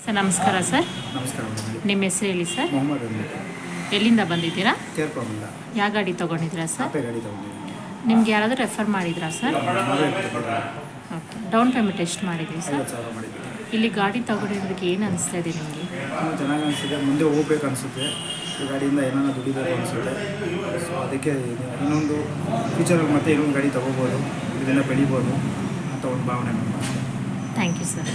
Sir ನಮಸ್ಕಾರ sir. ನಮಸ್ಕಾರ madam. ನಿಮ್ಮ ಹೆಸರು ಹೇಳಿ ಸರ್. ಮೊಹಮ್ಮದ್ ಅಂದ್ಬಿಟ್ಟು ಎಲ್ಲಿಂದ ಬಂದಿದ್ದೀರಾ? ಕೇರ್ಪಮಿಂದ. ಯಾವ ಗಾಡಿ ತೊಗೊಂಡಿದ್ದೀರಾ ಸರ್? ಆಪೆ ಗಾಡಿ ತೊಗೊಂಡಿದ್ದೀನಿ. ನಿಮ್ಗೆ ಯಾರಾದರೂ ರೆಫರ್ ಮಾಡಿದ್ರಾ ಸರ್? ಓಕೆ. ಡೌನ್ ಪೇಮೆಂಟ್ ಎಷ್ಟು ಮಾಡಿದ್ರಿ ಸರ್? 50,000 ಮಾಡಿದ್ದೀನಿ. ಇಲ್ಲಿ ಗಾಡಿ ತೊಗೊಂಡಿರೋದಕ್ಕೆ ಏನು ಅನಿಸ್ತಾ ಇದೆ ನಿಮಗೆ? ತುಂಬ ಚೆನ್ನಾಗಿ ಅನಿಸಿದೆ. ಮುಂದೆ ಹೋಗ್ಬೇಕು ಅನಿಸುತ್ತೆ. ಈ ಗಾಡಿಯಿಂದ ಏನಾರ ದುಡಿಬೇಕು ಅನಿಸುತ್ತೆ. ಸೊ ಅದಕ್ಕೆ ಇನ್ನೊಂದು ಫ್ಯೂಚರಲ್ಲಿ ಮತ್ತೆ ಇನ್ನೊಂದು ಗಾಡಿ ತೊಗೋಬೋದು, ಇದರಿಂದ ಬೆಳಿಬೋದು ಅಂತ ಒಂದು ಭಾವನೆ ನಮಗೆ. Thank you sir.